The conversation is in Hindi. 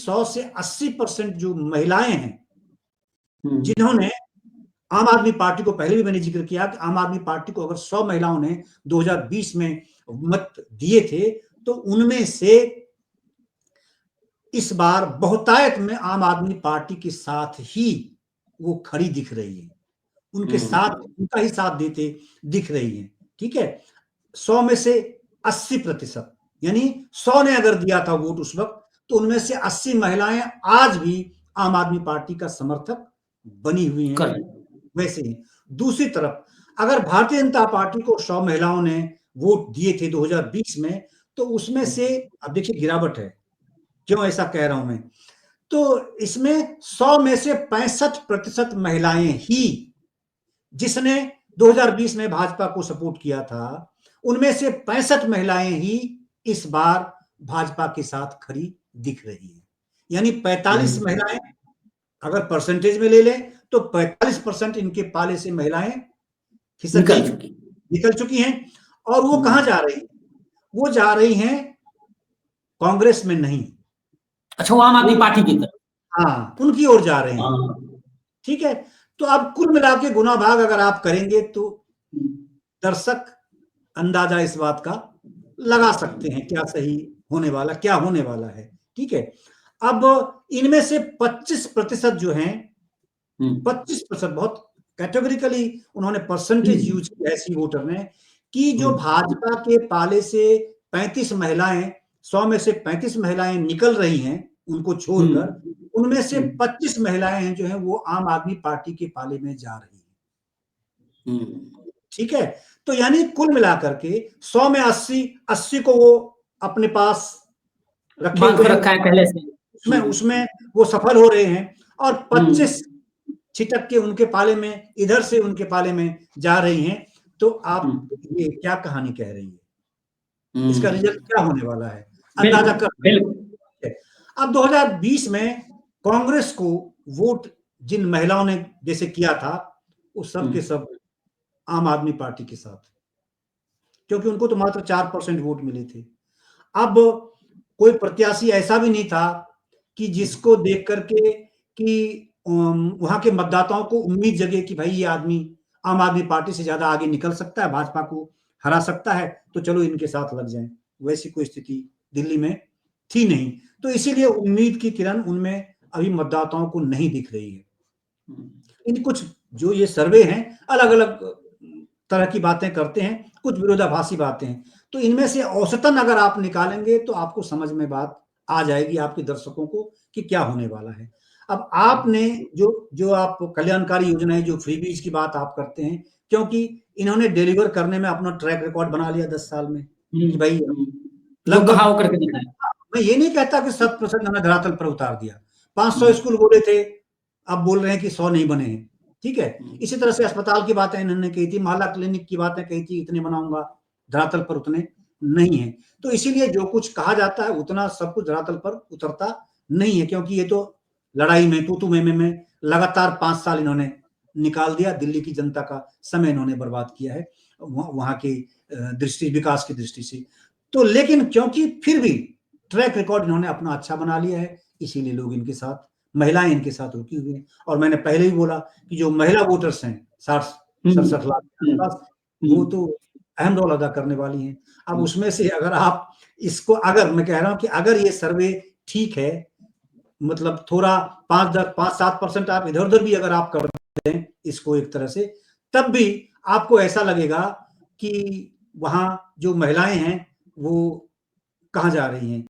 100 से 80% जो महिलाएं हैं, हम्म, जिन्होंने आम आदमी पार्टी को, पहले भी मैंने जिक्र किया कि आम आदमी पार्टी को अगर 100 महिलाओं ने 2020 में मत दिए थे, तो उनमें से इस बार बहुतायत में आम आदमी पार्टी के साथ ही वो खड़ी दिख रही है, उनके साथ, उनका ही साथ देते दिख रही है। ठीक है, 100 में से 80%, यानी 100 ने अगर दिया था वोट उस वक्त, तो उनमें से 80 महिलाएं आज भी आम आदमी पार्टी का समर्थक बनी हुई हैं। वैसे ही दूसरी तरफ अगर भारतीय जनता पार्टी को 100 महिलाओं ने वोट दिए थे 2020 में, तो उसमें से अब देखिए गिरावट है। क्यों ऐसा कह रहा हूं मैं? तो इसमें 100 में से 65% महिलाएं ही, जिसने 2020 में भाजपा को सपोर्ट किया था, उनमें से 65 महिलाएं ही इस बार भाजपा के साथ खड़ी दिख रही है। यानी 45 महिलाएं अगर परसेंटेज में ले लें, तो 45% इनके पाले से महिलाएं खिसक गई, निकल चुकी हैं। और वो कहां जा रही है? वो जा रही हैं कांग्रेस में नहीं, अच्छा, वो आम आदमी पार्टी की तरफ, हाँ, उनकी ओर जा रहे हैं। ठीक है, तो अब कुल मिला के गुना भाग अगर आप करेंगे, तो दर्शक अंदाजा इस बात का लगा सकते हैं क्या सही होने वाला, क्या होने वाला है। ठीक है, अब इनमें से 25% जो हैं, 25% बहुत कैटेगोरिकली उन्होंने परसेंटेज यूज किया है सी वोटर ने, कि जो भाजपा के पाले से 35 महिलाएं, 100 में से 35 महिलाएं निकल रही हैं उनको छोड़कर, उनमें से 25 महिलाएं हैं जो हैं वो आम आदमी पार्टी के पाले में जा रही हैं। ठीक है, तो यानी कुल मिलाकर के 100 में 80 को वो अपने पास रखे हुए हैं, पहले से उसमें वो सफल हो रहे हैं, और 25 छिटक के उनके पाले में, इधर से उनके पाले में जा रही हैं। तो आप ये क्या कहानी कह रही है? इसका रिजल्ट क्या होने वाला है, अंदाजा कर। अब 2020 में कांग्रेस को वोट जिन महिलाओं ने जैसे किया था, वो सब के सब आम आदमी पार्टी के साथ, क्योंकि उनको तो मात्र 4% वोट मिले थे। अब कोई प्रत्याशी ऐसा भी नहीं था कि जिसको देख करके कि वहां के मतदाताओं को उम्मीद जगे कि भाई ये आदमी आम आदमी पार्टी से ज्यादा आगे निकल सकता है, भाजपा को हरा सकता है, तो चलो इनके साथ लग जाएं। वैसी कोई स्थिति दिल्ली में थी नहीं, तो इसीलिए उम्मीद की किरण उनमें अभी मतदाताओं को नहीं दिख रही है। इन कुछ जो ये सर्वे हैं, अलग अलग तरह की बातें करते हैं, कुछ विरोधाभासी बातें हैं, तो इनमें से औसतन अगर आप निकालेंगे तो आपको समझ में बात आ जाएगी आपके दर्शकों को कि क्या होने वाला है। अब आपने जो आप कल्याणकारी योजनाएं, जो फ्रीबीज की बात आप करते हैं, क्योंकि इन्होंने डिलीवर करने में अपना ट्रैक रिकॉर्ड बना लिया 10 साल में कि भाई लगभग, करके दिखाया। मैं ये नहीं कहता कि 100% हमें धरातल पर उतार दिया। 500 स्कूल बोले थे, अब बोल रहे हैं कि 100 नहीं बने हैं। ठीक है, इसी तरह से अस्पताल की बातें इन्होंने कही थी, मोहल्ला क्लिनिक की बातें कही थी, इतने बनाऊंगा, धरातल पर उतने नहीं है। तो इसीलिए जो कुछ कहा जाता है उतना सब कुछ धरातल पर उतरता नहीं है, क्योंकि ये तो लड़ाई में, तू में लगातार 5 साल इन्होंने निकाल दिया, दिल्ली की जनता का समय इन्होंने बर्बाद किया है वहां की दृष्टि, विकास की दृष्टि से। तो लेकिन क्योंकि फिर भी ट्रैक रिकॉर्ड इन्होंने अपना अच्छा बना लिया है, इसीलिए लोग इनके साथ, महिलाएं इनके साथ रुकी हुई हैं। और मैंने पहले ही बोला कि जो महिला वोटर्स हैं 67 लाख के आसपास, वो तो अहम रोल अदा करने वाली हैं। अब उसमें से अगर आप इसको, अगर मैं कह रहा हूं कि अगर ये सर्वे ठीक है, मतलब थोड़ा 5-7% आप इधर उधर भी अगर आप कर दें इसको एक तरह से, तब भी आपको ऐसा लगेगा कि वहां जो महिलाएं हैं वो कहां जा रही हैं।